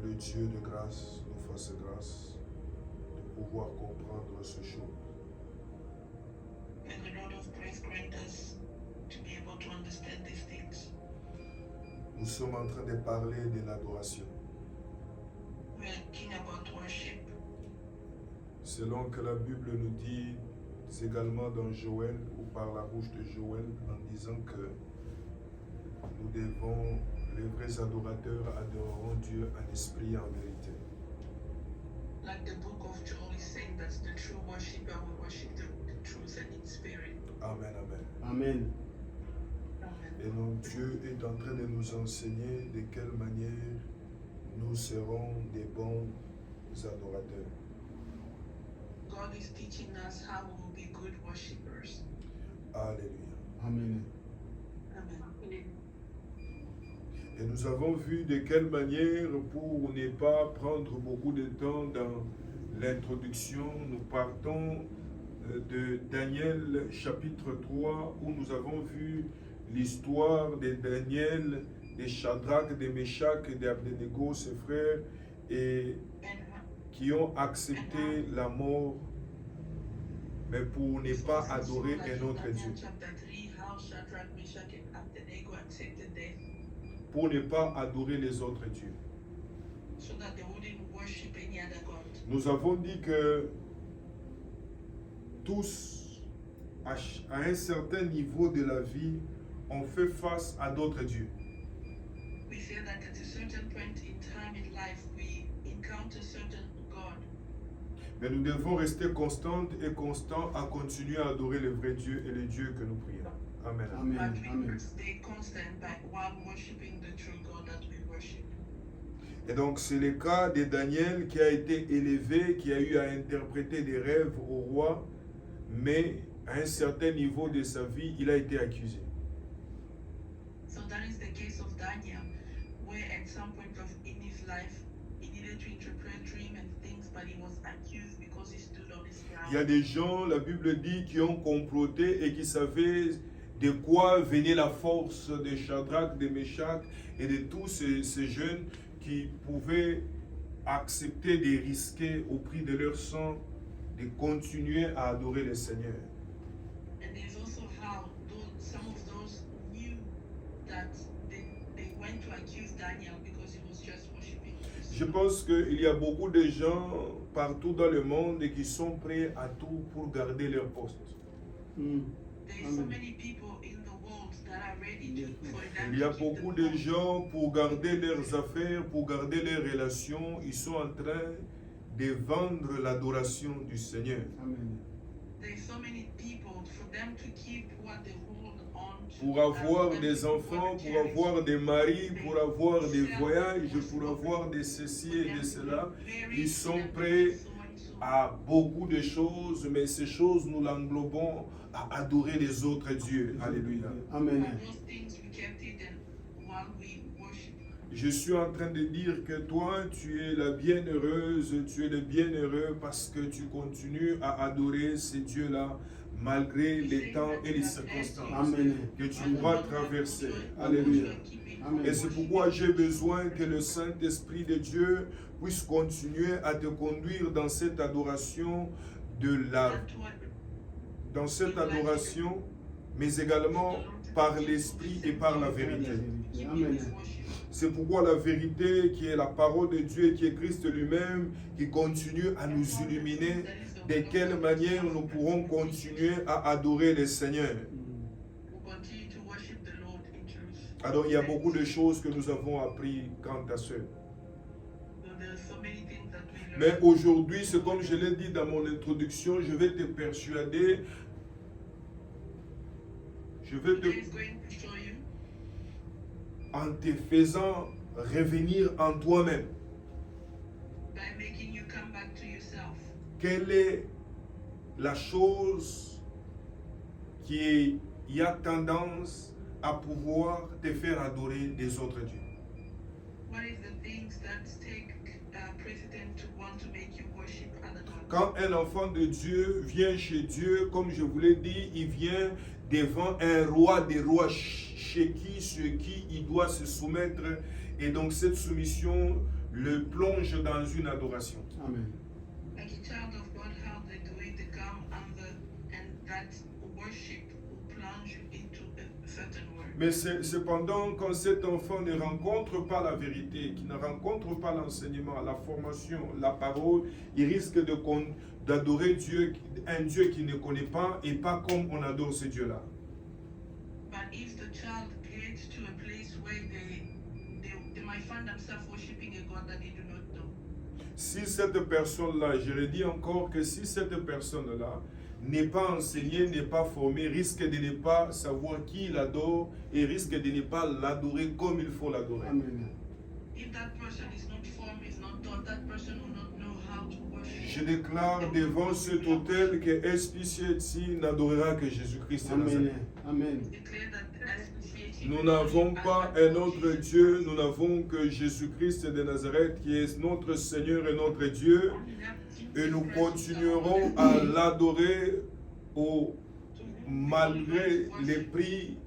le Dieu de grâce nous fasse grâce de pouvoir comprendre ces choses. May the Lord of grace grant us to be able to understand these things. Nous sommes en train de parler de l'adoration. We are talking about worship. Selon que la Bible nous dit également dans Joël, ou par la bouche de Joël, en disant que nous devons, les vrais adorateurs adoreront Dieu en esprit et en vérité. Like the book of Joel is saying that the true worshipper will worship the truth and in spirit. Amen, amen. Amen. Amen. Et donc Dieu est en train de nous enseigner de quelle manière nous serons des bons adorateurs. God is teaching us how we will be good worshippers. Alléluia. Amen. Amen. Et nous avons vu de quelle manière, pour ne pas prendre beaucoup de temps dans l'introduction, nous partons de Daniel chapitre 3, où nous avons vu l'histoire de Daniel, de Shadrach, de Meshach et d'Abednego, ses frères, et qui ont accepté la mort, mais pour ne pas adorer un autre Dieu. Pour ne pas adorer les autres dieux. Nous avons dit que tous, à un certain niveau de la vie, on fait face à d'autres dieux. We say that at a certain point in time in life we encounter certain God. Mais nous devons rester constants et constants à continuer à adorer le vrai Dieu et le Dieu que nous prions. Amen. Amen. But we Amen. stay constant by while worshiping the true God that we worship. Et donc c'est le cas de Daniel qui a été élevé, qui a eu à interpréter des rêves au roi, mais à un certain niveau de sa vie, il a été accusé. So that is the case of Daniel, where at some point in his life he needed to interpret dream and things, but he was accused because he stood on his ground. Il y a des gens, la Bible dit, qui ont comploté et qui savaient de quoi venait la force de Shadrach, de Meshach et de tous ces jeunes qui pouvaient accepter de risquer au prix de leur sang de continuer à adorer le Seigneur. And there's also how some of those knew that they went to accuse Daniel because he was just worshiping. Je pense qu'il y a beaucoup de gens partout dans le monde qui sont prêts à tout pour garder leur poste. There's so many people in the world that are ready for them. Il y a beaucoup de gens pour garder leurs affaires, pour garder leurs relations, ils sont en train de vendre l'adoration du Seigneur. Amen. There's so many people for them to keep what they hold on to. Pour avoir des enfants, pour avoir des maris, pour avoir des voyages, pour avoir de ceci et de cela, ils sont prêts à beaucoup de choses, mais ces choses, nous l'englobons à adorer les autres dieux. Alléluia. Amen. Je suis en train de dire que toi, tu es la bienheureuse, tu es le bienheureux parce que tu continues à adorer ces dieux-là malgré les temps et les circonstances Amen. que tu pourras traverser. Alléluia. Amen. Et c'est pourquoi j'ai besoin que le Saint-Esprit de Dieu puisse continuer à te conduire dans cette adoration mais également par l'Esprit et par la vérité. Amen. C'est pourquoi la vérité qui est la parole de Dieu et qui est Christ lui-même, qui continue à nous illuminer de quelle manière nous pourrons continuer à adorer le Seigneur. Alors il y a beaucoup de choses que nous avons appris quant à cela. Mais aujourd'hui, c'est comme je l'ai dit dans mon introduction, je vais te persuader, en te faisant revenir en toi-même. Quelle est la chose qui a tendance à pouvoir te faire adorer des autres dieux? Quand un enfant de Dieu vient chez Dieu, comme je vous l'ai dit, il vient devant un roi des rois sur qui il doit se soumettre. Et donc cette soumission le plonge dans une adoration. Amen. Like a child of God, how they do it, they come and that worship will plunge you into a certain word. Mais cependant, quand cet enfant ne rencontre pas la vérité, qui ne rencontre pas l'enseignement, la formation, la parole, il risque d'adorer Dieu, un Dieu qu'il ne connaît pas et pas comme on adore ce Dieu-là. But if the child gets to a place where they might find themselves worshiping a God that they do not know. Si cette personne-là, je le dis encore que si cette personne-là n'est pas enseignée, n'est pas formée, risque de ne pas savoir qui il adore et risque de ne pas l'adorer comme il faut l'adorer. Amen. If that person is not formed, is not taught, that person will not know how to worship. Je déclare devant cet autel que SPCC n'adorera que Jésus-Christ de Amen. Nazareth. Amen. Declare that SPCA Nous n'avons pas un autre Dieu, nous n'avons que Jésus-Christ de Nazareth qui est notre Seigneur et notre Dieu. Et nous continuerons à l'adorer malgré les prix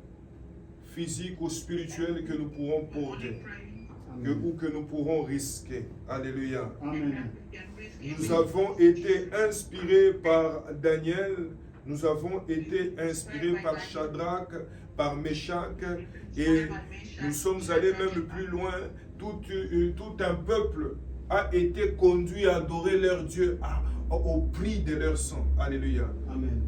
physiques ou spirituels que nous pourrons porter ou que nous pourrons risquer. Alléluia. Amen. Nous avons été inspirés par Daniel, nous avons été inspirés par Shadrach, par Meshach, et nous sommes allés même plus loin. Tout un peuple a été conduit à adorer leur Dieu au prix de leur sang. Alléluia. Amen.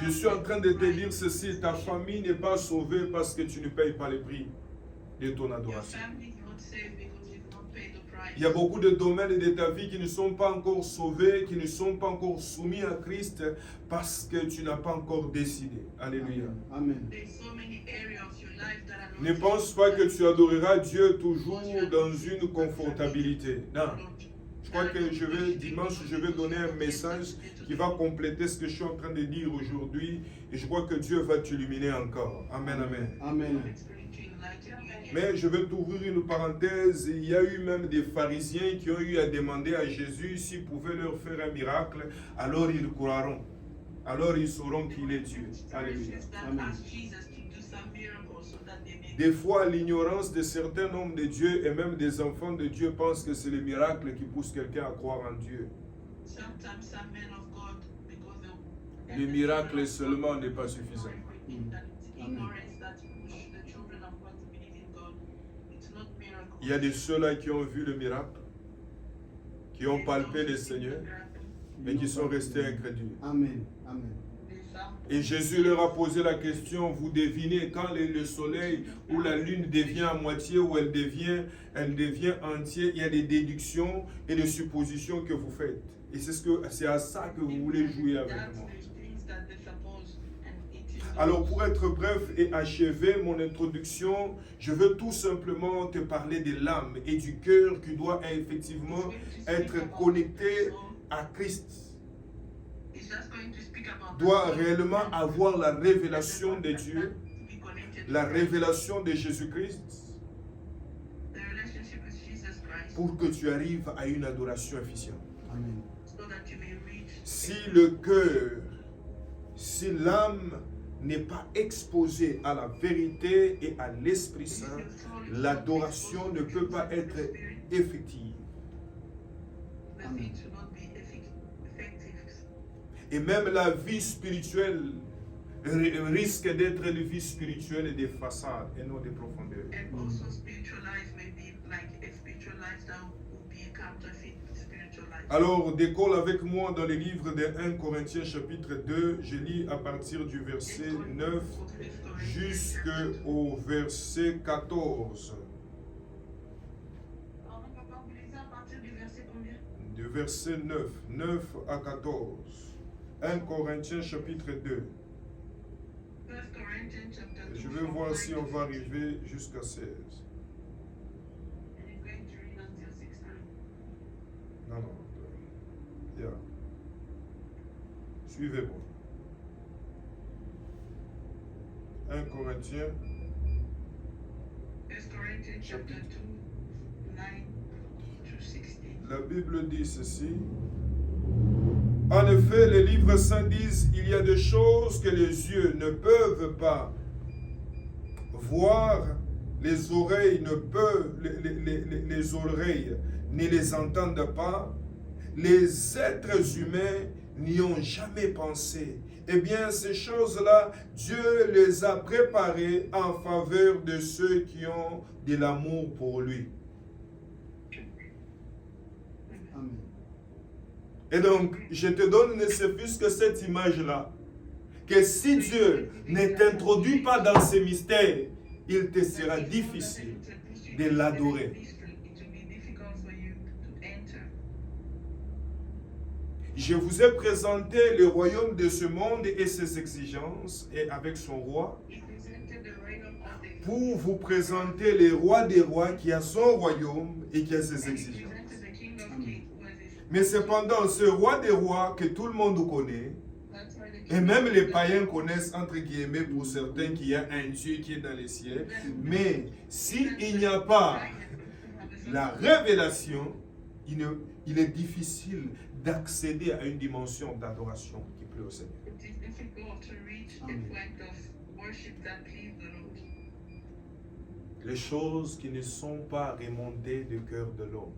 Je suis en train de te dire ceci, ta famille n'est pas sauvée parce que tu ne payes pas le prix de ton adoration. Il y a beaucoup de domaines de ta vie qui ne sont pas encore sauvés, qui ne sont pas encore soumis à Christ parce que tu n'as pas encore décidé. Alléluia. Amen. Ne pense pas que tu adoreras Dieu toujours dans une confortabilité. Non. Je crois que dimanche, je vais donner un message qui va compléter ce que je suis en train de dire aujourd'hui. Et je crois que Dieu va t'illuminer encore. Amen, amen. Amen. Mais je vais t'ouvrir une parenthèse. Il y a eu même des pharisiens qui ont eu à demander à Jésus s'il pouvait leur faire un miracle. Alors ils croiront. Alors ils sauront qu'il est Dieu. Alléluia. Amen. Des fois, l'ignorance de certains hommes de Dieu et même des enfants de Dieu pensent que c'est le miracle qui pousse quelqu'un à croire en Dieu. Le miracle seulement n'est pas suffisant. Il y a des ceux-là qui ont vu le miracle, qui ont palpé le Seigneur, mais qui sont restés incrédules. Amen. Amen. Et Jésus leur a posé la question, vous devinez quand le soleil ou la lune devient à moitié ou elle devient entière, il y a des déductions et des suppositions que vous faites. Et c'est à ça que vous voulez jouer avec moi. Alors pour être bref et achever mon introduction, je veux tout simplement te parler de l'âme et du cœur qui doit effectivement être connecté à Christ. Doit réellement avoir la révélation de Dieu, la révélation de Jésus-Christ, pour que tu arrives à une adoration efficiente. Amen. Si le cœur, si l'âme n'est pas exposée à la vérité et à l'Esprit Saint, l'adoration ne peut pas être effective. Amen. Et même la vie spirituelle risque d'être une vie spirituelle des façades et non des profondeurs. Alors, décolle avec moi dans le livre de 1 Corinthiens chapitre 2, je lis à partir du verset 9 jusqu'au verset 14. Du verset 9 à 14. 1 Corinthiens chapitre 2. Je vais voir si on va arriver jusqu'à 16. Non. Yeah. Suivez-moi. 1 Corinthiens chapitre 2, 9 to 16. La Bible dit ceci. En effet, les livres saints disent, il y a des choses que les yeux ne peuvent pas voir, les oreilles ne peuvent, les oreilles ne les entendent pas, les êtres humains n'y ont jamais pensé. Eh bien, ces choses-là, Dieu les a préparées en faveur de ceux qui ont de l'amour pour lui. Amen. Et donc, je te donne ne serait-ce que cette image-là, que si Dieu ne t'introduit pas dans ces mystères, il te sera difficile de l'adorer. Je vous ai présenté le royaume de ce monde et ses exigences, et avec son roi, pour vous présenter le roi des rois qui a son royaume et qui a ses exigences. Mais cependant, ce roi des rois que tout le monde connaît, et même les païens connaissent, entre guillemets, pour certains, qu'il y a un Dieu qui est dans les cieux. Mais s'il n'y a pas la révélation, il est difficile d'accéder à une dimension d'adoration qui plaît au Seigneur. Les choses qui ne sont pas remontées du cœur de l'homme.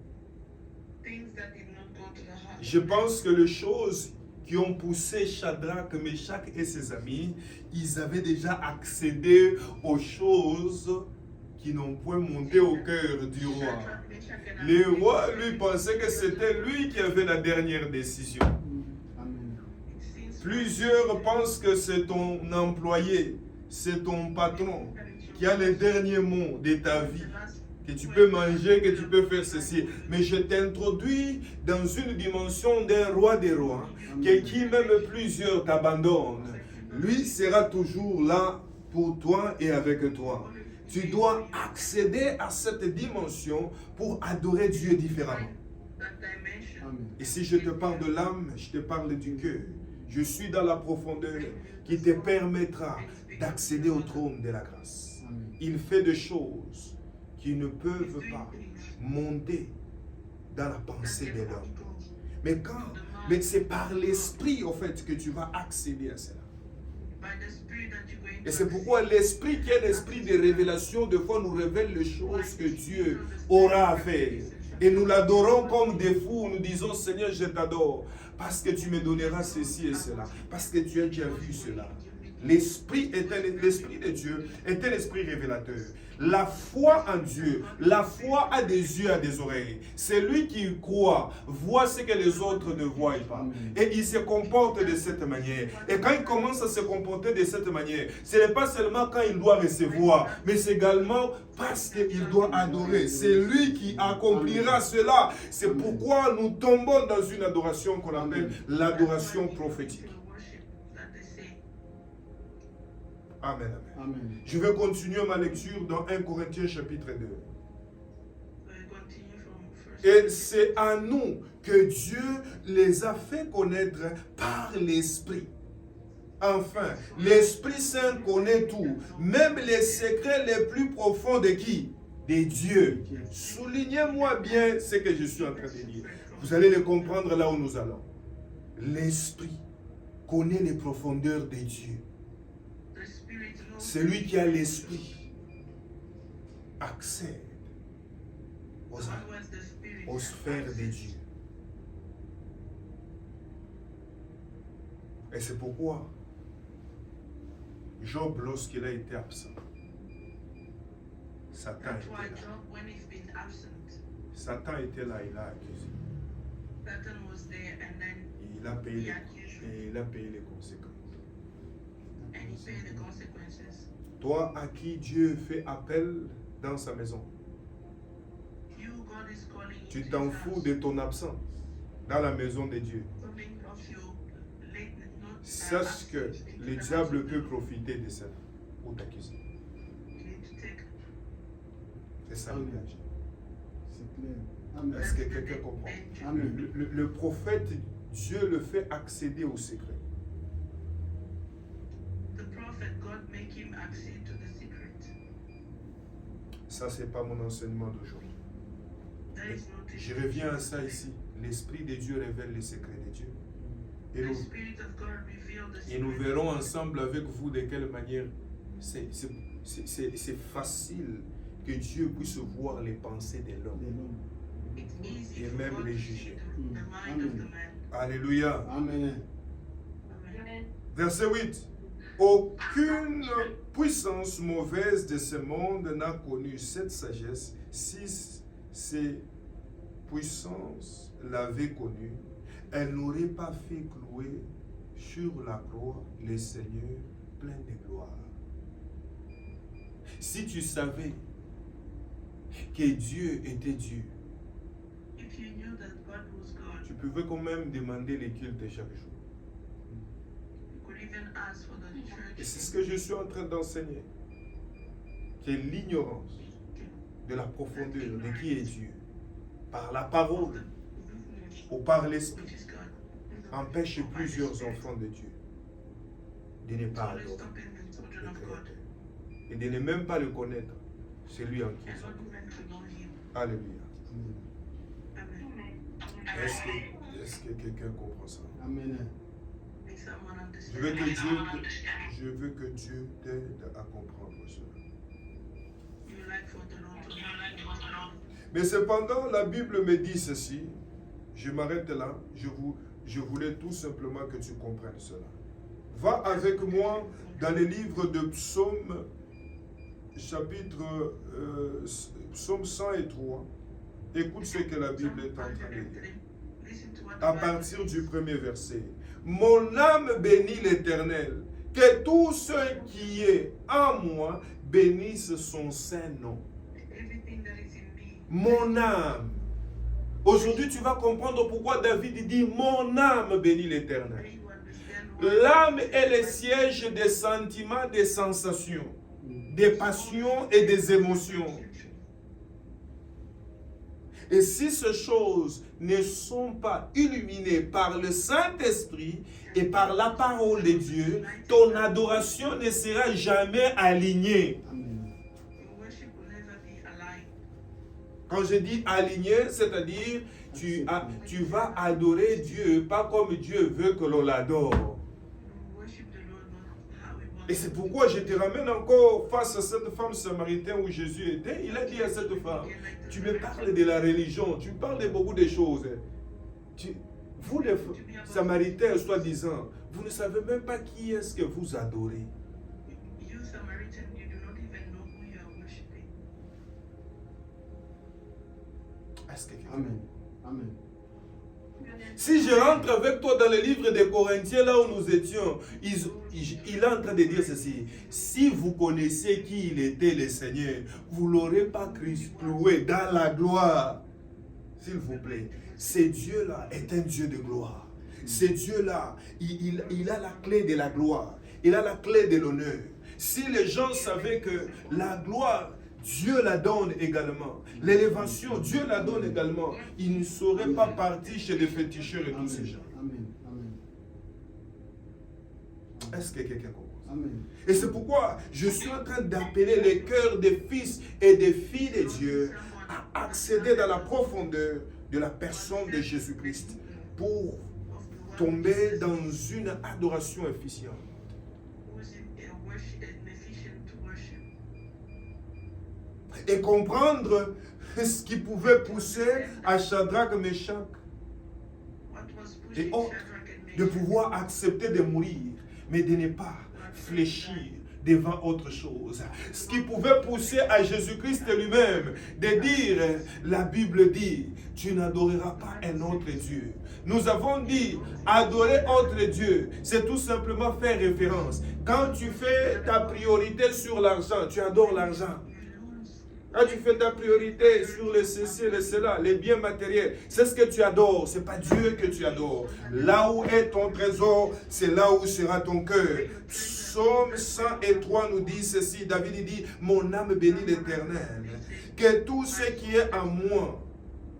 Je pense que les choses qui ont poussé Shadrach, Meshach et ses amis, ils avaient déjà accédé aux choses qui n'ont point monté au cœur du roi. Le roi, lui, pensait que c'était lui qui avait la dernière décision. Amen. Plusieurs pensent que c'est ton employé, c'est ton patron qui a le dernier mot de ta vie. Que tu peux manger, que tu peux faire ceci. Mais je t'introduis dans une dimension d'un roi des rois, que qui même plusieurs t'abandonnent, lui sera toujours là pour toi et avec toi. Tu dois accéder à cette dimension pour adorer Dieu différemment. Amen. Et si je te parle de l'âme, je te parle du cœur. Je suis dans la profondeur qui te permettra d'accéder au trône de la grâce. Amen. Il fait des choses qui ne peuvent pas monter dans la pensée de l'homme. Mais c'est par l'esprit, en fait, que tu vas accéder à cela. Et c'est pourquoi l'esprit qui est l'esprit de révélation, de fois nous révèle les choses que Dieu aura à faire. Et nous l'adorons comme des fous. Nous disons, Seigneur, je t'adore parce que tu me donneras ceci et cela. Parce que tu as déjà vu cela. L'esprit de Dieu est un esprit révélateur. La foi en Dieu, la foi a des yeux, a des oreilles. Celui qui croit voit ce que les autres ne voient pas. Et il se comporte de cette manière. Et quand il commence à se comporter de cette manière, ce n'est pas seulement quand il doit recevoir, mais c'est également parce qu'il doit adorer. C'est lui qui accomplira cela. C'est pourquoi nous tombons dans une adoration qu'on appelle l'adoration prophétique. Amen, amen. Amen. Je vais continuer ma lecture dans 1 Corinthiens chapitre 2. Et c'est à nous que Dieu les a fait connaître par l'Esprit. Enfin, l'Esprit Saint connaît tout, même les secrets les plus profonds de qui? De Dieu. Soulignez-moi bien ce que je suis en train de dire. Vous allez le comprendre là où nous allons. L'Esprit connaît les profondeurs de Dieu. Celui qui a l'esprit accède aux sphères de Dieu. Et c'est pourquoi Job, lorsqu'il a été absent, Satan était là. Satan était là, il a accusé. Et il a payé les conséquences. Toi à qui Dieu fait appel dans sa maison, tu t'en fous de ton absence dans la maison de Dieu. Sache que le diable peut profiter de ça pour t'accuser. C'est ça le danger. C'est clair. Amen. Est-ce que quelqu'un comprend? Amen. Le prophète, Dieu le fait accéder au secret. Ça, c'est pas mon enseignement d'aujourd'hui. Je reviens à ça ici. L'Esprit de Dieu révèle les secrets de Dieu. Et nous verrons ensemble avec vous de quelle manière c'est facile que Dieu puisse voir les pensées de l'homme It's easy et for même God les to see juger. the mind of the man. Alléluia. Amen. Amen. Verset 8. Aucune puissance mauvaise de ce monde n'a connu cette sagesse. Si ces puissances l'avaient connue, elle n'aurait pas fait clouer sur la croix le Seigneur plein de gloire. Si tu savais que Dieu était Dieu, If you knew that God was God, tu pouvais quand même demander les cultes chaque jour. you could even ask for the church. Et c'est ce que je suis en train d'enseigner. Que l'ignorance de la profondeur de qui est Dieu, par la parole ou par l'esprit, Which is God. empêche plusieurs enfants de Dieu de ne It's pas always adorer stopping the children le of God Créateur et de ne même pas le connaître, celui en qui ils and sont. not even to know Him. Alléluia. Amen. Est-ce que quelqu'un comprend ça? Amen. May someone Je veux understand. que Dieu t'aide à comprendre cela. You like for the Lord to know. Mais cependant, la Bible me dit ceci. Je m'arrête là. Je voulais tout simplement que tu comprennes cela. Va avec moi dans le livre de Psaume, chapitre Psaume 103. Écoute ce que la Bible est en train de dire. Listen to what À the Bible partir says. du premier verset. Mon âme bénit l'Éternel. Que tout ce qui est en moi bénisse son saint nom. Everything that is in me. Mon âme. Aujourd'hui, tu vas comprendre pourquoi David dit mon âme bénit l'Éternel. May you understand why L'âme est le siège des sentiments, des sensations, des passions et des émotions. Et si ces choses ne sont pas illuminées par le Saint-Esprit et par la parole de Dieu, ton adoration ne sera jamais alignée. Amen. your worship will never be aligned. Quand je dis aligné, c'est-à-dire tu vas adorer Dieu, pas comme Dieu veut que l'on l'adore. You worship the Lord not how we want. Et c'est pourquoi je te ramène encore face à cette femme samaritaine où Jésus était. Il a dit à cette femme, tu me parles de la religion, tu me parles de beaucoup de choses. Vous les Samaritains, soi-disant, vous ne savez même pas qui est-ce que vous adorez. You Samaritan, you do not even know who you are worshiping. Est-ce que Amen. Amen. Si je rentre avec toi dans le livre des Corinthiens, là où nous étions, il est en train de dire ceci. Si vous connaissez qui il était, le Seigneur, vous ne l'aurez pas cloué dans la gloire. S'il vous plaît, ce Dieu-là est un Dieu de gloire. Ce Dieu-là, il a la clé de la gloire. Il a la clé de l'honneur. Si les gens savaient que la gloire, Dieu la donne également. L'élévation, Dieu la donne également. Ils ne seraient pas partis chez les féticheurs et tous ces gens. Amen. Amen. Est-ce que quelqu'un comprend? Amen. Et c'est pourquoi je suis en train d'appeler les cœurs des fils et des filles de Dieu à accéder dans la profondeur de la personne de Jésus-Christ pour tomber dans une adoration efficiente. Who's in worship and efficient to worship. Et comprendre ce qui pouvait pousser à Shadrach, Meshach What was et pushing autres Shadrach and de Meshach pouvoir accepter de mourir, mais de ne pas fléchir devant autre chose. Ce qui pouvait pousser à Jésus-Christ lui-même de dire, la Bible dit, tu n'adoreras pas un autre Dieu. Nous avons dit, adorer autre Dieu, c'est tout simplement faire référence. Quand tu fais ta priorité sur l'argent, tu adores l'argent. you lose. Quand tu fais ta priorité sur le ceci, le cela, les biens matériels, c'est ce que tu adores, c'est pas Dieu que tu adores. Là où est ton trésor, c'est là où sera ton cœur. Psaume 103 nous dit ceci, David dit, mon âme bénit l'Éternel, que tout ce qui est en moi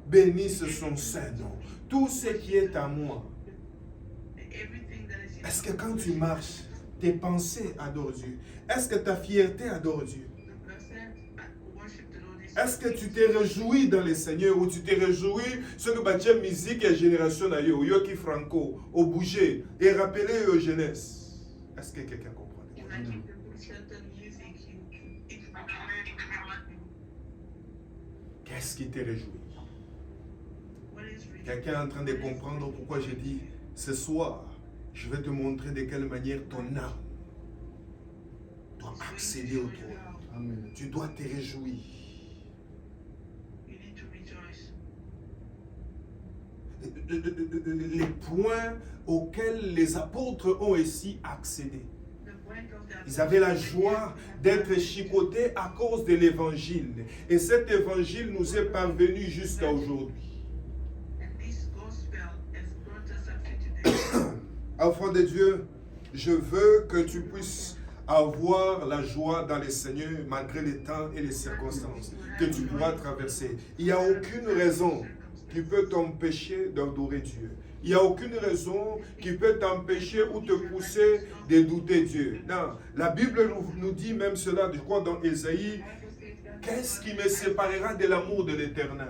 bénisse son saint nom. Tout ce qui est en moi. Everything that is in Est-ce que quand tu marches, tes pensées adorent Dieu? Est-ce que ta fierté adore Dieu? the percent worship the Lord is. Est-ce que tu t'es réjoui dans le Seigneur ou tu t'es réjoui ce que bâtit musique et génération na yo, Yoki Franco, au bouger et rappeler aux jeunesse? Est-ce que quelqu'un comprend? If I keep the certain music, Qu'est-ce qui te réjouit? What is rejoicing? Quelqu'un est en train de comprendre pourquoi je dis ce soir, je vais te montrer de quelle manière ton âme doit accéder au trône. Amen. Tu dois te réjouir. You need to rejoice. Les points auxquels les apôtres ont ici accédé. The point of the Ils avaient la joie d'être chicotés à cause de l'évangile. Et cet évangile nous est parvenu jusqu'à aujourd'hui. And this gospel has brought us up to today. Enfant de Dieu, je veux que tu puisses avoir la joie dans le Seigneur malgré les temps et les circonstances que tu pourras traverser. Il n'y a aucune raison qui peut t'empêcher d'adorer Dieu. Il n'y a aucune raison qui peut t'empêcher ou te pousser de douter Dieu. Non, la Bible nous dit même cela, je crois dans Ésaïe, qu'est-ce qui me séparera de l'amour de l'Éternel?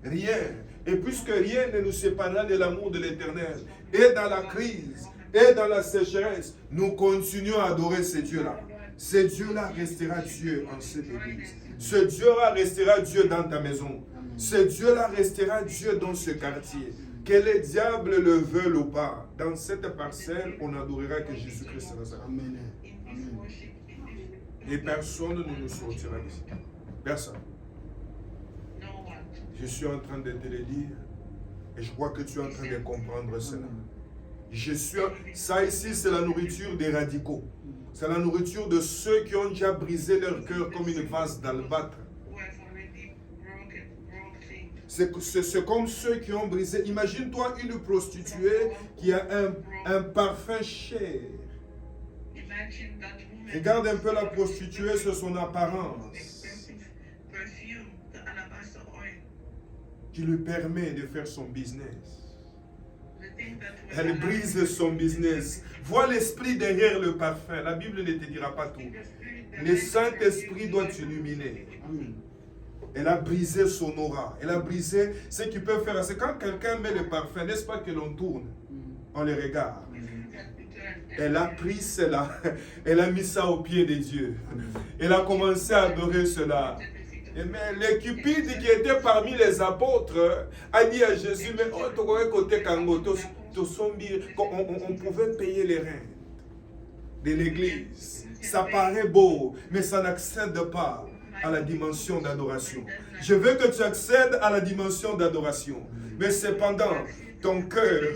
Rien. Et puisque rien ne nous séparera de l'amour de l'Éternel, et dans la crise, et dans la sécheresse, nous continuons à adorer ce Dieu-là. Ce Dieu-là restera Dieu en cette église. Ce Dieu-là restera Dieu dans ta maison. Ce Dieu-là restera Dieu dans ce quartier. Que les diables le veulent ou pas, dans cette parcelle, on n'adorera que Jésus-Christ. Amen. In this Amen. worship, in this Et personne ne nous sortira d'ici. Personne. no one. Je suis en train de te le dire et je crois que tu es en train de comprendre cela. Ça ici, c'est la nourriture des radicaux. C'est la nourriture de ceux qui ont déjà brisé leur cœur comme une vase d'albâtre. Who have already broke things. C'est comme ceux qui ont brisé. Imagine-toi une prostituée qui a un parfum cher. Imagine that woman. Regarde un peu la prostituée sur son apparence Expensive perfume, the alabaster oil. qui lui permet de faire son business. The thing that will Elle allow brise son business. Vois l'esprit derrière le parfum. La Bible ne te dira pas tout. Le Saint-Esprit doit t'illuminer. Amen. Elle a brisé son aura. Elle a brisé ce qui peut faire. C'est quand quelqu'un met le parfum, n'est-ce pas que l'on tourne? On les regarde. Elle a pris cela. Elle a mis ça au pied de Dieu. Elle a commencé à adorer cela. Mais le cupide qui était parmi les apôtres a dit à Jésus, mais on pouvait payer les reins de l'église. Ça paraît beau, mais ça n'accède pas à la dimension d'adoration. Je veux que tu accèdes à la dimension d'adoration. Mais cependant, ton cœur,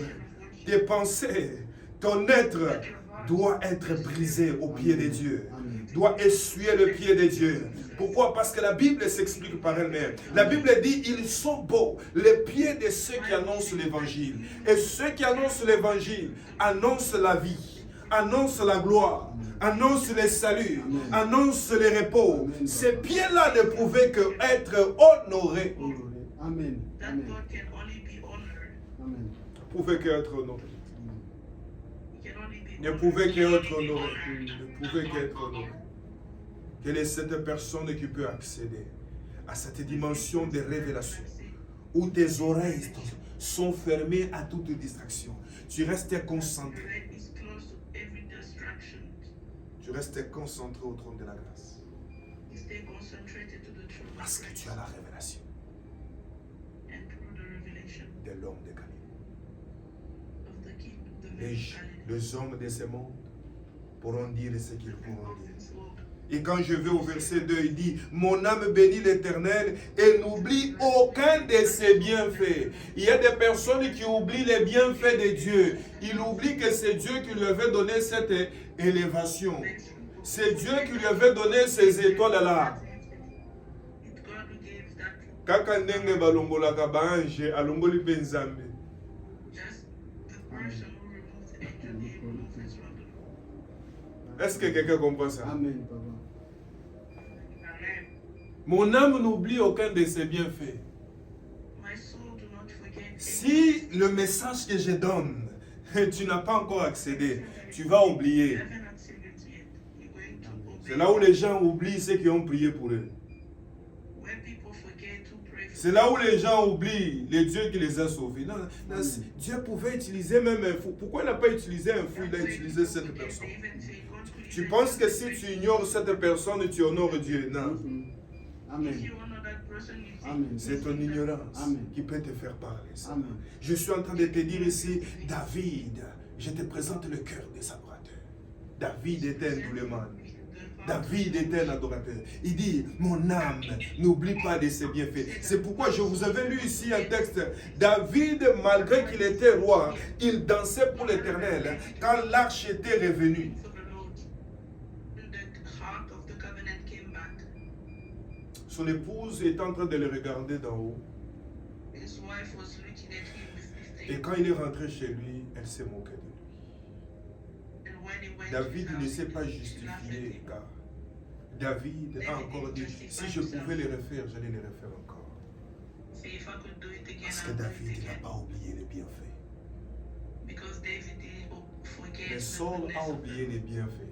tes pensées, ton être doit être brisé au pied de Dieu. Doit essuyer le pied de Dieu. Pourquoi? Parce que la Bible s'explique par elle-même. La Bible dit, ils sont beaux, les pieds de ceux qui annoncent l'évangile. Et ceux qui annoncent l'évangile annoncent la vie, annoncent la gloire, annoncent le salut, annoncent le repos. Ces pieds-là ne pouvaient que être honorés. Amen. that Amen. God can only be honored. Amen. Ne pouvaient qu'être honorés. He can only be Ne honored. pouvaient qu'être honorés. Ne pouvaient qu'être honorés. Quelle est cette personne qui peut accéder à cette dimension de révélation où tes oreilles sont fermées à toute distraction? Tu restes concentré. Your head is close to every distraction. Tu restes concentré au trône de la grâce. You stay concentrated to the truth Parce que tu as la révélation and through the revelation de l'homme de Galilée. of the King, the Les, very Galilee. les hommes de ce monde pourront dire ce qu'ils The pourront people dire. of this world. Et quand je vais au verset 2, il dit, mon âme bénit l'Éternel et n'oublie aucun de ses bienfaits. Il y a des personnes qui oublient les bienfaits de Dieu. Ils oublient que c'est Dieu qui lui avait donné cette élévation. C'est Dieu qui lui avait donné ces étoiles-là. It's God who gave that Kaka ndenge balongolaka baange, alongoli mpe Nzambe. just the person who removes the angel, he removes his rod. Est-ce que quelqu'un comprend ça? Amen, Papa. Amen. Mon âme n'oublie aucun de ses bienfaits. My soul do not forget Si le message que je donne, tu n'as pas encore accédé, tu vas You oublier. haven't accepted it yet. You're going to obey. C'est là où les gens oublient ceux qui ont prié pour eux. When people forget to pray for C'est là où les gens oublient les dieux qui les a sauvés. Non, non, Dieu pouvait utiliser même un fou. Pourquoi il n'a pas utilisé un fou, il a utilisé cette personne? Tu penses que si tu ignores cette personne, tu honores Dieu? Non. If Amen. you honor that that person you think Amen. C'est ton ignorance Amen. qui peut te faire parler ça. Amen. Je suis en train de te dire ici, David, je te présente le cœur des adorateurs. David était un douleman. David était un adorateur. Il dit, mon âme, n'oublie pas de ses bienfaits. C'est pourquoi je vous avais lu ici un texte. David, malgré qu'il était roi, il dansait pour l'Éternel quand l'arche était revenue. for the Lord. And the heart of the covenant came back. Son épouse est en train de le regarder d'en haut. His wife was looking at him with Et disdain. quand il est rentré chez lui, elle s'est moquée de lui. And when he went David to ne his s'est house, pas he laughed at justifié, him. car David a encore dit, si je pouvais les refaire, j'allais les refaire encore. See, if I could do it again, Parce I que would do David it n'a again. pas oublié les bienfaits. Because David didn't forget Mais the Saul goodness a of oublié the les bienfaits.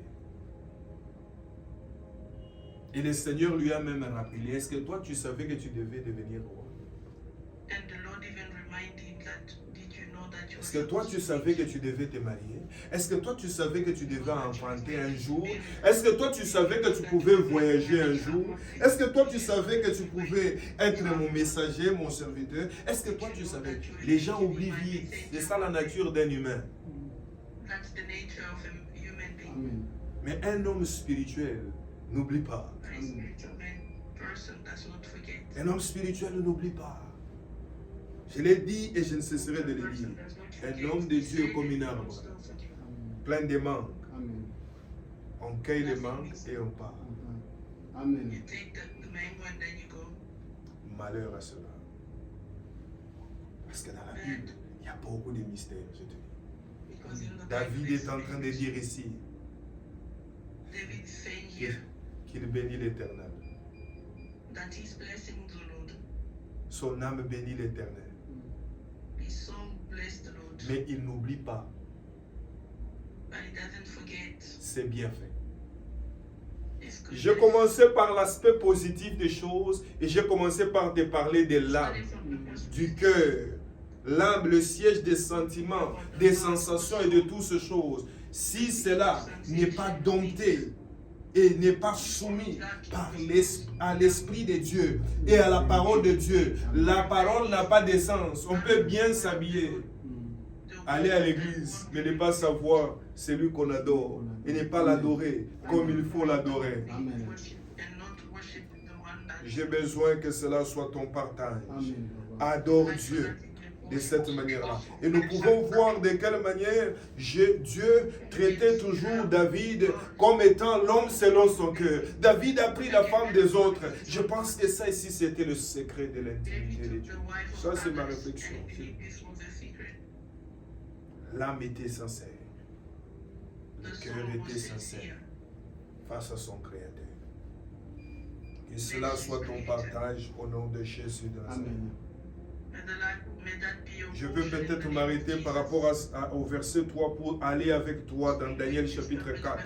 Et le Seigneur lui a même rappelé, est-ce que toi tu savais que tu devais devenir roi? And the Lord even reminded him that, did you know that you Est-ce were que toi supposed tu to savais be que tu devais te marier? Est-ce que toi tu savais que tu devais enfanter un jour? Est-ce que toi tu savais que tu pouvais voyager un jour? Est-ce que toi tu savais que tu pouvais être mon messager, mon serviteur? Est-ce que toi tu savais? Les gens oublient vite. C'est ça la nature d'un humain. That's the nature of a human being. Amen. Mais un homme spirituel n'oublie pas. A spiritual person does not forget. Un homme spirituel n'oublie pas. Je l'ai dit et je ne cesserai de le dire. Un homme de Dieu est comme un arbre, Amen. plein de mangues. Amen. On cueille les mangues et on part. Amen. You take the mango and then you go. Malheur à cela. Parce que dans la Bible, il y a beaucoup de mystères, je te dis. Because in the David Bible, est en train de dire ici David is saying qu'il here qu'il bénit l'Éternel. that he's blessing the Lord. Son âme bénit l'Éternel. His soul bless the Lord. Mais il n'oublie pas But he doesn't forget ses bienfaits. his goodness. Je commençais par l'aspect positif des choses et j'ai commencé par te parler de l'âme, Starting from the first du cœur. L'âme, le siège des sentiments, des sensations et de toutes ces choses. Si cela n'est pas dompté et n'est pas soumis à l'Esprit de Dieu et à la parole de Dieu, la parole n'a pas de sens. On peut bien s'habiller, aller à l'église, mais ne pas savoir celui qu'on adore et ne pas l'adorer comme il faut l'adorer. Amen. worship and not worship the one that J'ai besoin que cela soit ton partage. Amen. Adore Dieu de cette manière-là. Et nous pouvons voir de quelle manière Dieu traitait toujours David comme étant l'homme selon son cœur. David a pris la femme des autres. Je pense que ça ici, c'était le secret de l'intimité de Dieu. Ça, c'est ma réflexion. L'âme était sincère. Le cœur était sincère face à son Créateur. Que cela soit ton partage au nom de Jésus de Nazareth. Amen. Je peux peut-être m'arrêter par rapport au verset 3 pour aller avec toi dans Daniel chapitre 4.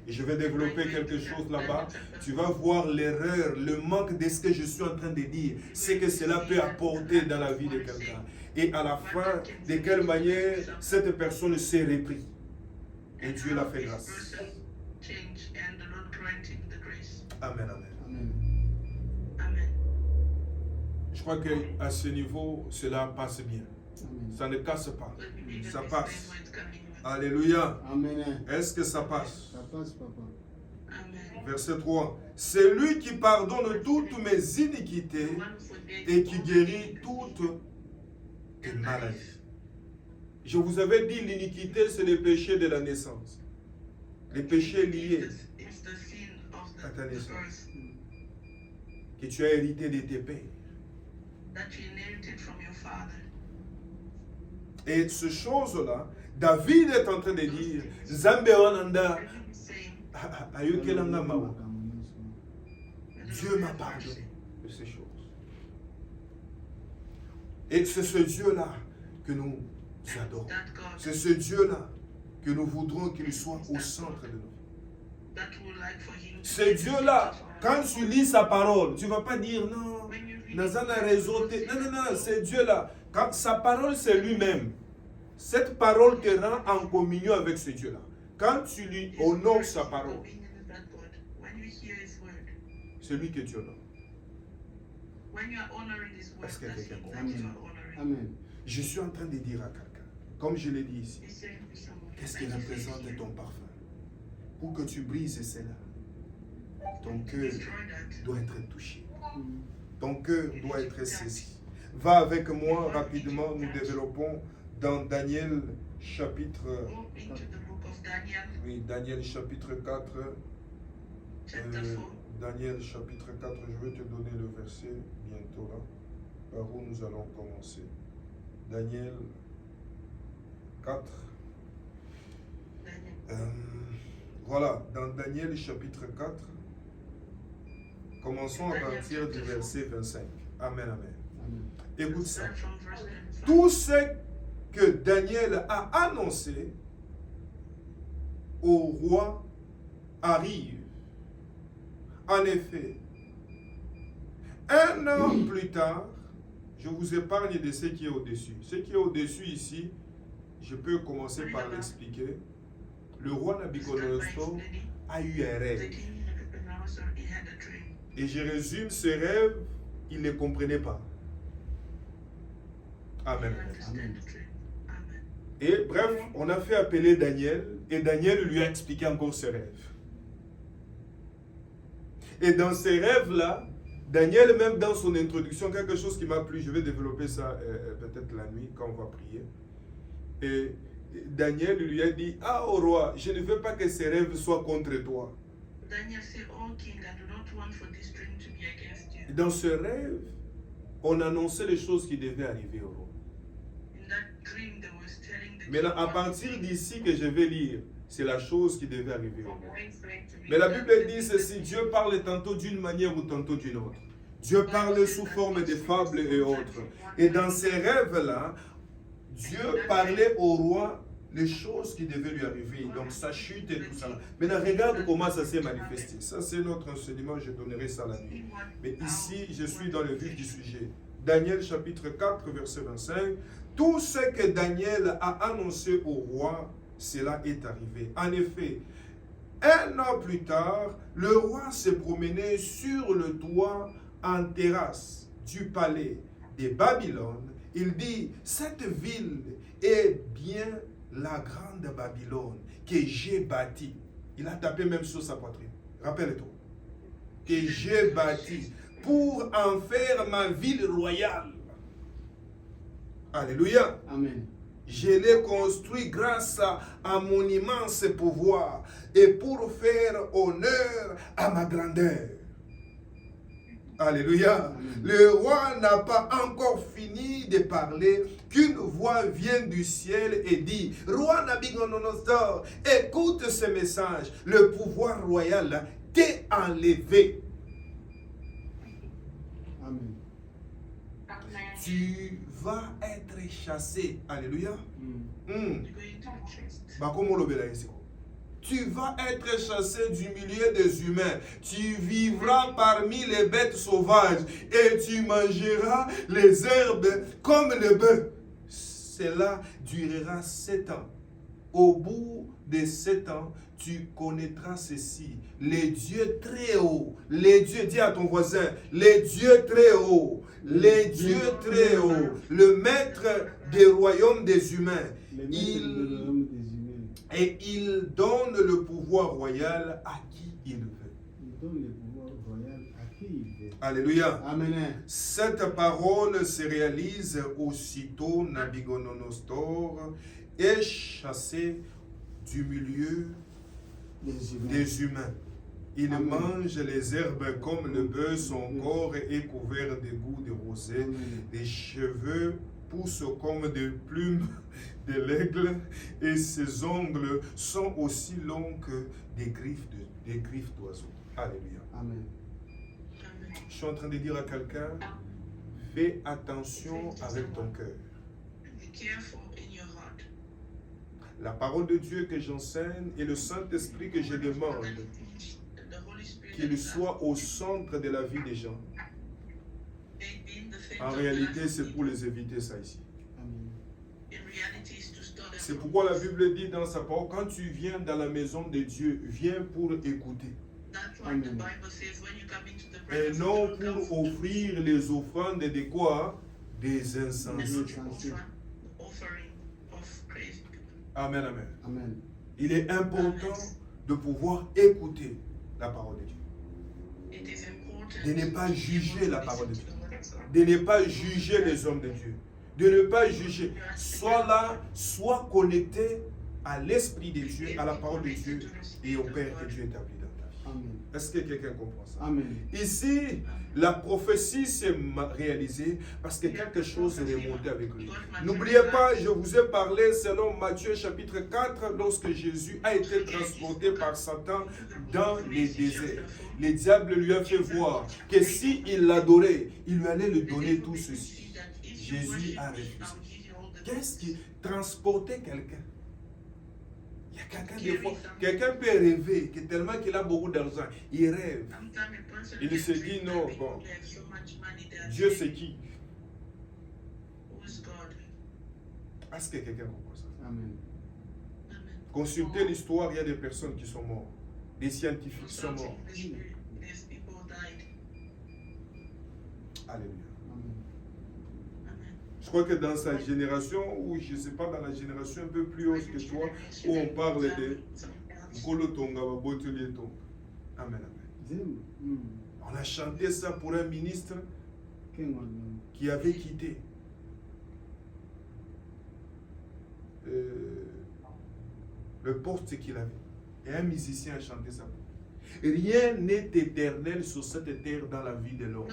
Et je vais développer quelque chose là-bas. Tu vas voir l'erreur, le manque de ce que je suis en train de dire. Ce que cela peut apporter dans la vie de quelqu'un. Et à la fin, de quelle manière cette personne s'est repris. Et Dieu l'a fait grâce. Amen, amen. Amen. Amen. Je crois qu'à ce niveau, cela passe bien. Amen. Ça ne casse pas. But we need to Ça understand passe. where it's coming from. Alléluia. Amen. Est-ce que ça passe? Ça passe, papa. Amen. Verset 3. C'est lui qui pardonne toutes mes iniquités The one who forgets et qui all guérit the toutes tes maladies. Je vous avais dit, l'iniquité, c'est le péché de la naissance. Les péchés liés It's the sin of à ta the naissance, birth que tu as hérité de tes pères. that you inherited from your father. Et ce chose-là, David est en train de dire, Zambe wananda David is saying, ayokelanga mawa. Dieu m'a pardonné de ces choses. Et c'est ce Dieu-là que nous adorons. that God C'est ce Dieu-là que nous voudrons qu'il soit au centre de nous. that would like for him to Ce be the Dieu-là, center of quand tu lis sa parole, tu ne vas pas dire non, when you read Nazana a raison. Non, non, non, c'est Dieu-là. Quand sa parole, c'est lui-même. Cette parole te rend en communion avec ce Dieu-là. Quand tu lui honores sa parole, When you hear his word, c'est lui que tu honores. when you are honoring these words, Est-ce que that quelqu'un means comprend? that you are honoring. Amen. Je suis en train de dire à quelqu'un, comme je l'ai dit ici, He's saying to someone, qu'est-ce qui like he says représente here, ton parfum? Pour que tu brises cela, ton to cœur destroy that. doit être touché. Mm. Ton cœur doit être saisi. Va avec moi rapidement, nous développons dans Daniel chapitre, Go into the book of Daniel, oui, Daniel chapitre 4. chapter 4. Daniel chapitre 4, je vais te donner le verset bientôt là, par où nous allons commencer. Daniel 4. Daniel. Voilà, dans Daniel chapitre 4, commençons à partir du verset 25. Amen, amen. Amen. Écoute ça. Start from verse 25. Tout ce que Daniel a annoncé au roi arrive. En effet, un an plus tard, je vous épargne de ce qui est au-dessus. Ce qui est au-dessus ici, je peux commencer par l'expliquer. Le roi Start by Nabucodonosor explaining a eu un the rêve. king Nebuchadnezzar, he had a dream. Et je résume ce rêve, il ne comprenait pas. He Amen. didn't understand the dream. Amen. Et bref, on a fait appeler Daniel et Daniel lui a expliqué encore ce rêve. Et dans ces rêves-là, Daniel, même dans son introduction, quelque chose qui m'a plu, je vais développer ça peut-être la nuit quand on va prier. Et Daniel lui a dit, ah au roi, je ne veux pas que ces rêves soient contre toi. Daniel said, Oh king, I do not want for this dream to be against you. Dans ce rêve, on annonçait les choses qui devaient arriver au roi. In that dream, they was telling the Maintenant, king à what partir to do. d'ici que je vais lire, c'est la chose qui devait arriver au From roi. where it's going to be Mais la done. Bible dit ceci, Dieu parle tantôt d'une manière ou tantôt d'une autre. Dieu parle sous forme de fables et autres. Et dans ces rêves-là, Dieu parlait au roi les choses qui devaient lui arriver. Donc sa chute et tout ça. Maintenant, regarde comment ça s'est manifesté. Ça, c'est notre enseignement, je donnerai ça la nuit. Mais ici, je suis dans le vif du sujet. Daniel chapitre 4, verset 25. Tout ce que Daniel a annoncé au roi, cela est arrivé. En effet, un an plus tard, le roi se promenait sur le toit en terrasse du palais de Babylone. Il dit, cette ville est bien la grande Babylone que j'ai bâtie. Il a tapé même sur sa poitrine. Rappelle-toi. Que j'ai bâtie pour en faire ma ville royale. Alléluia. Amen. Je l'ai construit grâce à mon immense pouvoir et pour faire honneur à ma grandeur. Alléluia. Le roi n'a pas encore fini de parler qu'une voix vient du ciel et dit, Roi Nabucodonosor, écoute ce message. Le pouvoir royal t'est enlevé. Amen. Tu vas être chassé. Alléluia. Mm. You're going to be chased. Bah, comment on le verra ici? Tu vas être chassé du milieu des humains. Tu vivras parmi les bêtes sauvages et tu mangeras les herbes comme le bœuf. Cela durera 7 ans. Au bout de 7 ans, tu connaîtras ceci. Les dieux très hauts, les dieux, dis à ton voisin, les dieux très hauts, les dieux très hauts, le maître des royaumes des humains. Les maîtres de l'homme des humains. Et il donne le pouvoir royal à qui il veut. Il donne le pouvoir royal à qui il veut. Alléluia. Amen. Cette parole se réalise aussitôt. Nabucodonosor est chassé du milieu Les humains. des humains. Il Amen. mange les herbes comme le bœuf, son corps est couvert d'égouts de rosée, Amen. les cheveux poussent comme des plumes de l'aigle et ses ongles sont aussi longs que des griffes d'oiseaux. Alléluia. Amen. Amen. Je suis en train de dire à quelqu'un, fais attention avec ton cœur. Be careful in your heart. La parole de Dieu que j'enseigne et le Saint-Esprit que je demande The Holy Spirit qu'il soit au centre de la vie des gens. may be in the center En of the réalité, life c'est of pour people. les éviter ça ici. Amen. In reality, it's to stop them C'est from pourquoi la this. Bible dit dans sa parole, quand tu viens dans la maison de Dieu, viens pour écouter. That's That's why the Bible says when you come into the Et presence non of the Lord, pour offrir les offrandes de quoi? Des come incenses. and offer the offering of praise. Amen, amen. Amen. Il est important de pouvoir écouter la parole de Dieu. It is important De ne pas to juger la listen parole de to Dieu. the word of God. De ne pas juger les hommes de Dieu. De ne pas juger. Sois là, sois connecté à l'Esprit de Dieu, à la parole de Dieu et au Père que Dieu établit dans ta vie. Amen. Est-ce que quelqu'un comprend ça? Amen. Ici, la prophétie s'est réalisée parce que quelque chose est remonté avec lui. N'oubliez pas, je vous ai parlé selon Matthieu chapitre 4, lorsque Jésus a été transporté par Satan dans les déserts. Le diable lui a fait voir que s'il l'adorait, il lui allait lui donner tout ceci. Jésus a refusé. Qu'est-ce qui transportait quelqu'un? Il y a quelqu'un des fois, quelqu'un peut rêver que tellement qu'il a beaucoup d'argent, il rêve. Il se dit non, bon, Dieu c'est qui? Est-ce que quelqu'un comprend ça? Amen. Consultez l'histoire, il y a des personnes qui sont mortes. Des scientifiques sont morts. Alléluia. Je crois que dans sa génération, ou je ne sais pas, dans la génération un peu plus haute que toi, où on parle de Nkolo Tonga, Botuli Tonga. Amen, amen. On a chanté ça pour un ministre qui avait quitté le poste qu'il avait. Et un musicien a chanté ça. Rien n'est éternel sur cette terre dans la vie de l'homme.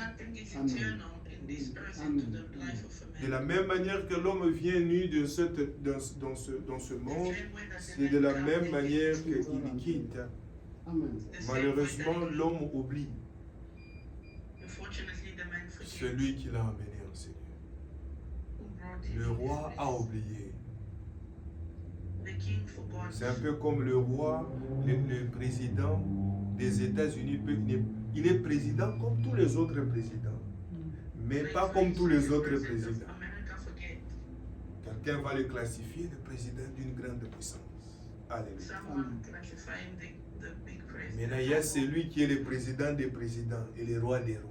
De la même manière que l'homme vient nu dans ce monde, c'est de la même manière qu'il quitte. Malheureusement, l'homme oublie celui qui l'a emmené en Seigneur. Le roi a oublié. C'est un peu comme le roi, le président des États-Unis. Il est président comme tous les autres présidents, mais pas comme tous les autres présidents. Quelqu'un va le classifier le président d'une grande puissance. Alléluia. Maintenant, il y a celui qui est le président des présidents et le roi des rois.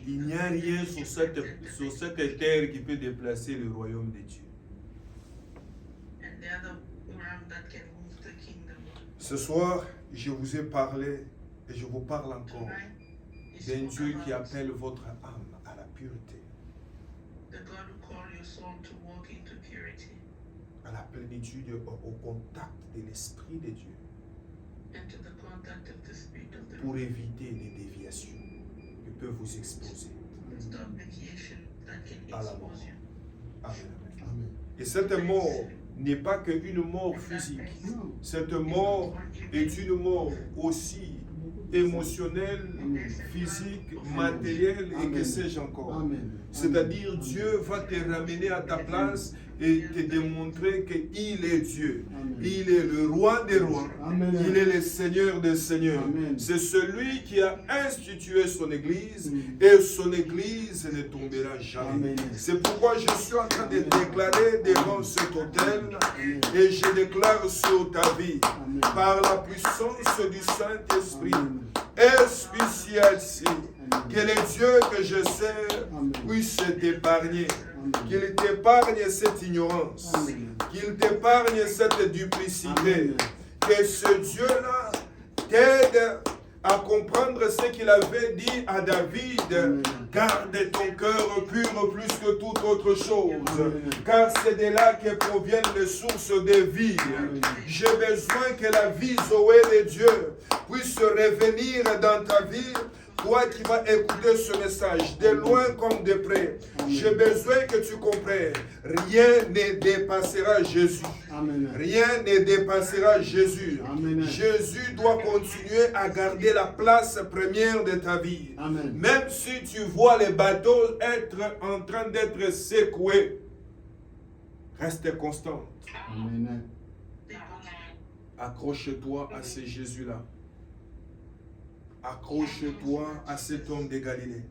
Il n'y a rien sur cette terre qui peut déplacer le royaume de Dieu. Ce soir, je vous ai parlé et je vous parle encore d'un Dieu qui appelle votre âme à la pureté, à la plénitude, au contact de l'Esprit de Dieu, pour éviter les déviations qui peuvent vous exposer à la mort. Amen. Amen. Et cette mort n'est pas qu'une mort physique. Cette mort est une mort aussi émotionnelle, physique, matérielle et que sais-je encore. C'est-à-dire Dieu va te ramener à ta place et te démontrer qu'il est Dieu. Il est le roi des rois. Il est le Seigneur des seigneurs. C'est celui qui a institué son église et son église ne tombera jamais. C'est pourquoi je suis en train de déclarer devant cet autel et je déclare sur ta vie par la puissance du Saint-Esprit. Especial-ci, que le Dieu que je sers puisse t'épargner, qu'il t'épargne cette ignorance, qu'il t'épargne cette duplicité, que ce Dieu-là t'aide à comprendre ce qu'il avait dit à David. Garde ton cœur pur plus que toute autre chose, car c'est de là que proviennent les sources de vie. J'ai besoin que la vie Zoé de Dieu puisse revenir dans ta vie. Toi qui vas écouter ce message, de loin comme de près, j'ai besoin que tu comprennes. Rien ne dépassera Jésus. Rien ne dépassera Jésus. Jésus doit continuer à garder la place première de ta vie. Même si tu vois les bateaux être en train d'être secoués, reste constant. Accroche-toi à ce Jésus-là. Accroche-toi à cet homme de Galilée.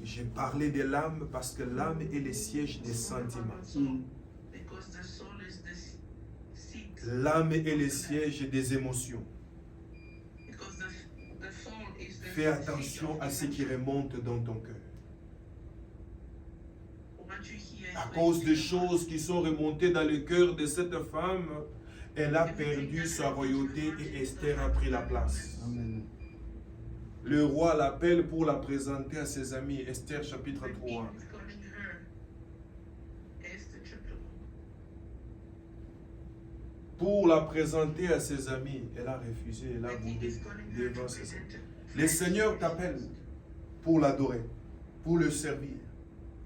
J'ai parlé de l'âme parce que l'âme est le siège des sentiments. L'âme est le siège des émotions. Because the soul is the Fais attention à ce qui remonte dans ton cœur. What you hear À is cause what des you choses qui sont remontées dans le cœur de cette femme, elle a perdu sa royauté et Esther a pris la place. Amen. Le roi l'appelle pour la présenter à ses amis. Esther chapitre The 3. king is calling her. Esther chapter 1. Pour la présenter à ses amis, elle a refusé, elle a The king boudé is calling her devant to ses amis. present Le Seigneur t'appelle pour l'adorer, pour le servir.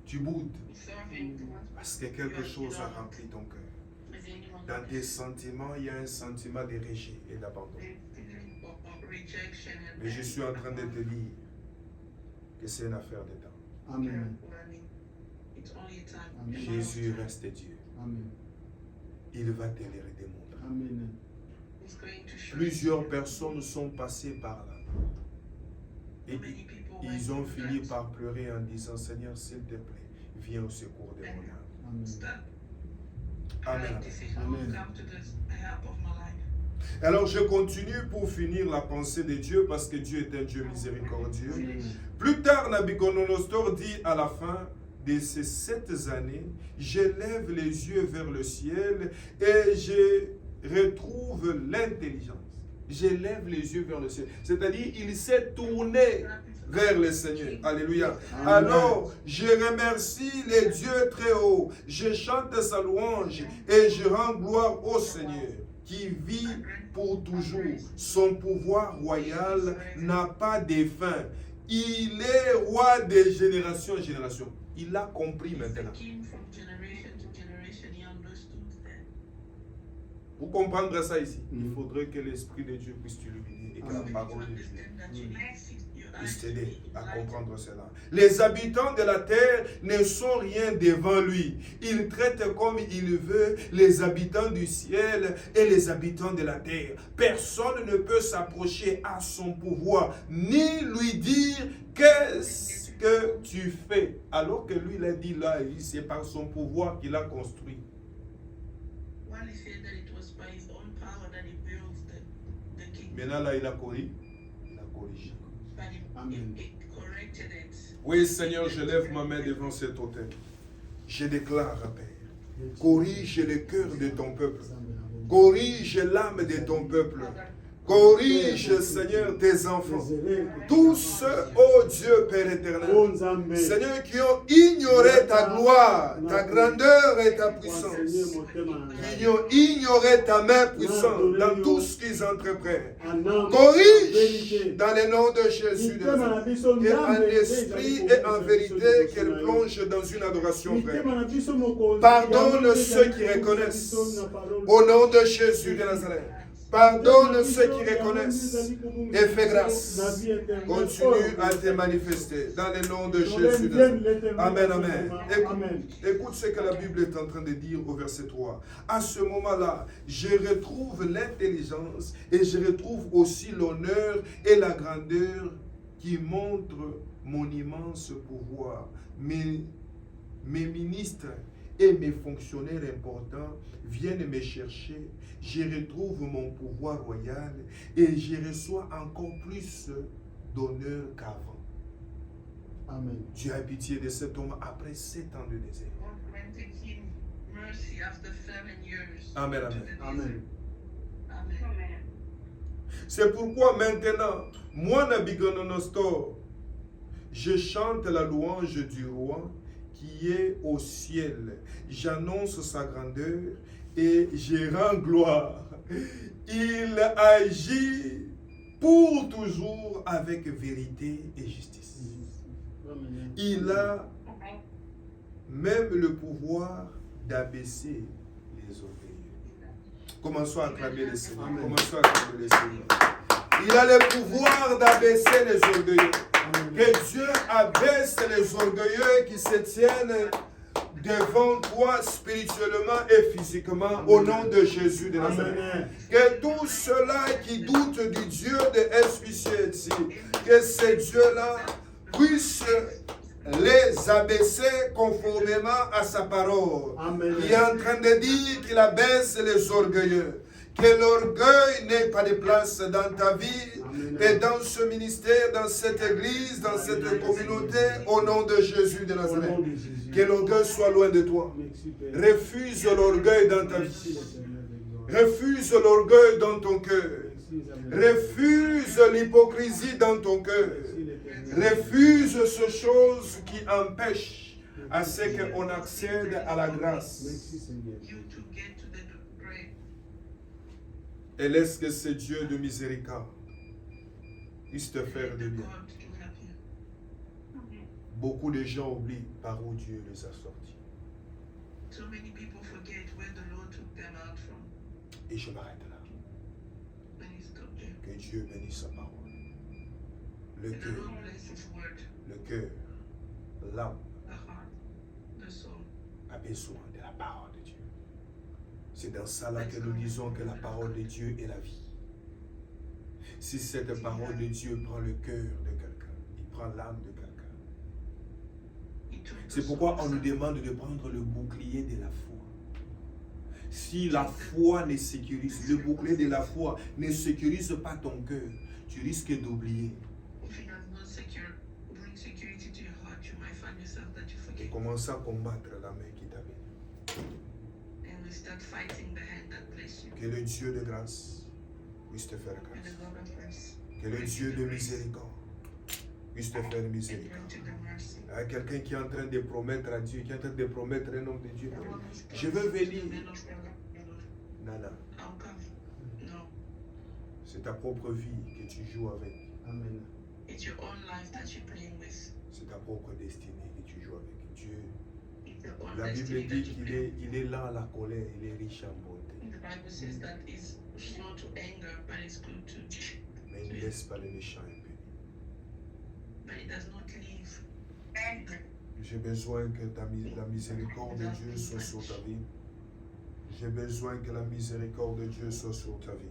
Tu boudes serving parce que quelque chose a rempli ton cœur. Dans tes sentiments, il y a un sentiment de rejet et d'abandon. rejection and Mais je suis en train de te dire que c'est une affaire de temps. Amen. It's only a time. Amen. Jésus reste Dieu. Amen. Il va te le démontrer. Amen. It's going to show Plusieurs personnes sont passées par là. Et many people ils went ont through fini that. par pleurer en disant, Seigneur, s'il te plaît, viens au secours de mon âme. Amen. Stop. Amen. Like this is Amen. come to the help of my life. Alors je continue pour finir la pensée de Dieu parce que Dieu est un Dieu miséricordieux. Amen. Plus tard, Nabuchodonosor dit à la fin de ces 7 années, je lève les yeux vers le ciel et je retrouve l'intelligence. Je lève les yeux vers le ciel. C'est-à-dire, il s'est tourné vers le Seigneur. Alléluia. Amen. Alors, je remercie les dieux très haut. Je chante sa louange et je rends gloire au Seigneur qui vit pour toujours. Son pouvoir royal n'a pas de fin. Il est roi de génération en génération. Il a compris He's the maintenant. king from generation to generation. He understood that. Pour comprendre ça ici, il Mhm. faudrait que l'Esprit de Dieu puisse t'illuminer et que la Amen. parole de Dieu Understand that you puisse t'aider à light. comprendre cela. Les habitants de la terre ne sont rien devant lui. Il traite comme il veut les habitants du ciel et les habitants de la terre. Personne ne peut s'approcher à son pouvoir, ni lui dire qu'est-ce que tu fais. Alors que lui, il a dit là, c'est par son pouvoir qu'il a construit. While he said that it was by his own power that he built the kingdom, Maintenant, là, il a corrigé. Il a corrigé. but Amen. it corrected it. Oui, Seigneur, je lève ma main devant cet autel. Je déclare, Père, corrige le cœur de ton peuple. Corrige l'âme de ton peuple. Corrige, Seigneur, tes enfants. Tous, ô Dieu, Père éternel, Seigneur, qui ont ignoré ta gloire, ta grandeur et ta puissance, qui ont ignoré ta main puissante dans tout ce qu'ils entreprennent. Corrige dans le nom de Jésus de Nazareth. Et en esprit et en vérité, qu'elle plonge dans une adoration vraie. Pardonne ceux qui reconnaissent au nom de Jésus de Nazareth. Pardonne ceux qui reconnaissent et fais grâce. Continue à te manifester dans le nom de Jésus de Nazareth. Amen, amen. Écoute ce que la Bible est en train de dire au verset 3. À ce moment-là, je retrouve l'intelligence et je retrouve aussi l'honneur et la grandeur qui montrent mon immense pouvoir. Mes ministres et mes fonctionnaires importants viennent me chercher. Je retrouve mon pouvoir royal et je reçois encore plus d'honneur qu'avant. Amen. Tu as pitié de cet homme après 7 ans de désert. God granted him mercy after 7 years. Amen, to amen. the desert. Amen. Amen. C'est pourquoi maintenant, moi Nabuchodonosor, je chante la louange du roi qui est au ciel. J'annonce sa grandeur et je rends gloire. Il agit pour toujours avec vérité et justice. Il a même le pouvoir d'abaisser les orgueilleux. Commençons à acclamer le Seigneur. Amen. Commençons à acclamer le Seigneur. Il a le pouvoir d'abaisser les orgueilleux. Que Dieu abaisse les orgueilleux qui se tiennent devant toi spirituellement et physiquement au nom de Jésus de Nazareth. Amen. Que tous ceux-là qui doutent du Dieu de SPCLC, que ces dieux-là puissent les abaisser conformément à sa parole. Amen. Il est en train de dire qu'il abaisse les orgueilleux. Que l'orgueil n'ait pas de place dans ta vie Amen. et dans ce ministère, dans cette église, dans cette communauté, au nom de Jésus de Au nom Nazareth. de Jésus. Que l'orgueil soit loin de toi. Merci, Père. Refuse l'orgueil dans ta Merci, vie. l'Éternel de gloire. Refuse l'orgueil dans ton cœur. Merci, l'Éternel. Refuse l'hypocrisie dans ton cœur. Merci, l'Éternel. Refuse ces choses qui empêchent à ce qu'on accède à la grâce. Merci, Seigneur. You to get to the grave. Et laisse que ce Dieu de miséricorde puisse te faire du The bien. God to help you. Beaucoup de gens oublient par où Dieu les a sortis. So many people forget where the Lord took them out from Et je m'arrête là. when He stopped them. Que Dieu bénisse sa parole. Le And the cœur, Lord bless His word, le cœur, l'âme the heart, the soul. a besoin de la parole de Dieu. C'est dans ça là que nous disons que la parole de Dieu est la vie. Si cette parole de Dieu prend le cœur de quelqu'un, il prend l'âme de quelqu'un. He took the C'est pourquoi soul on nous of demande de prendre le bouclier de la foi. Si la foi ne sécurise, le bouclier de la foi ne sécurise pas ton cœur, tu risques d'oublier. If it does not bring security to your heart, you might find yourself that you Et forget. commence à combattre la main qui t'a béni. And we start fighting the hand that bless you. Que le Dieu de grâce puisse te faire And the grâce. God of grace. Que le Dieu de miséricorde puisse te faire And miséricorde. grant you the mercy. Quelqu'un qui est en train de promettre à Dieu, qui est en train de promettre un homme de Dieu. The one who's Je veux promised to venir. the man of God, Nana, I'll come. No, c'est ta propre vie que tu joues avec. Amen. it's your own life that you're playing with. C'est ta propre destinée que tu joues avec. Dieu. It's your own La destiny Bible that dit you qu'il play. il est lent à la colère, il est riche en bonté. The Bible says that it's slow to anger, but it's good to, Mais il ne laisse pas les méchants impuni. but it does not leave. J'ai besoin que la miséricorde de Dieu soit sur ta vie. J'ai besoin que la miséricorde de Dieu soit sur ta vie.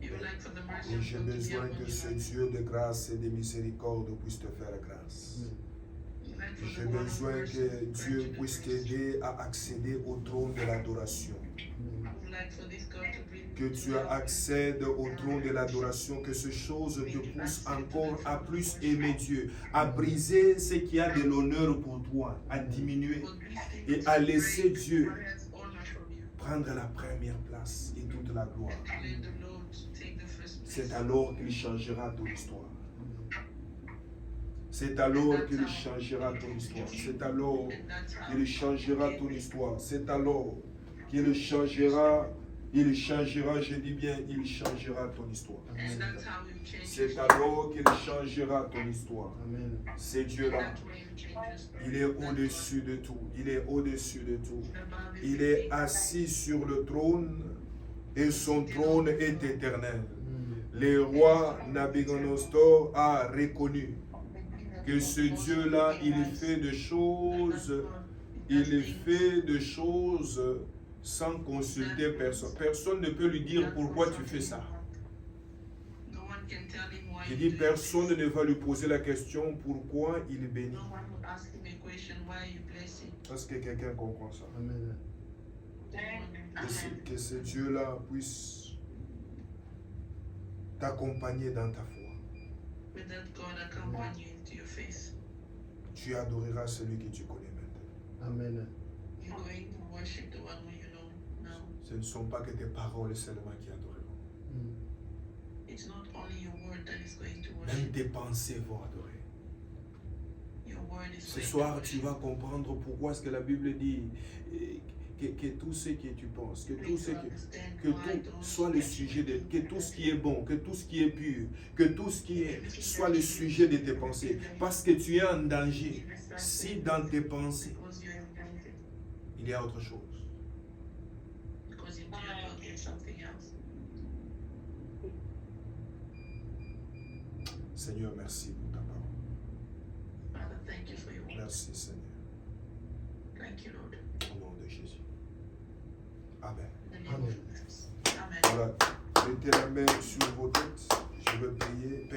You would like for the mercy Et of j'ai God to be besoin upon que ce you. Dieu de grâce et de miséricorde puisse te faire grâce. You like for J'ai the God of besoin mercy que to Dieu grant you the puisse grace. t'aider à accéder au trône de l'adoration. I would like for this God to bring Que tu accèdes au trône de l'adoration, que ces choses te poussent encore à plus aimer Dieu, à briser ce qui a de l'honneur pour toi, à diminuer et à laisser Dieu prendre la première place et toute la gloire. C'est alors qu'il changera ton histoire. C'est alors qu'il changera ton histoire. C'est alors qu'il changera ton histoire. C'est alors qu'il changera, je dis bien, il changera ton histoire. C'est alors qu'il changera ton histoire. Amen. C'est Dieu-là. Il est au-dessus de tout. Il est au-dessus de tout. Il est assis sur le trône et son trône est éternel. Le roi Nabucodonosor a reconnu que ce Dieu-là, il fait des choses, sans consulter personne. Personne ne peut lui dire pourquoi tu fais ça. Il dit personne ne va lui poser la question pourquoi il bénit. Est-ce que quelqu'un comprend ça? Amen. Que ce Dieu-là puisse t'accompagner dans ta foi. Tu adoreras celui que tu connais maintenant. Amen. Ce ne sont pas que tes paroles seulement qui adoreront. It's not only your word that is going to Même worship. tes pensées vont adorer. Your word is Ce going soir, to tu worship. vas comprendre pourquoi est-ce que la Bible dit que tout ce que tu penses, que tout soit le sujet de, que tout ce qui est bon, que tout ce qui est pur, que tout ce qui est soit le sujet de tes pensées. Parce que tu es en danger si dans tes pensées, Because you're in danger. il y a autre chose. Because in your thought there's something else. Seigneur, merci pour ta parole. Father, thank you for your word. Merci, Seigneur. Thank you, Lord. Au nom de Jésus. Amen. In the name of Jesus. Amen. Voilà. Mettez la main sur vos têtes. Je veux prier.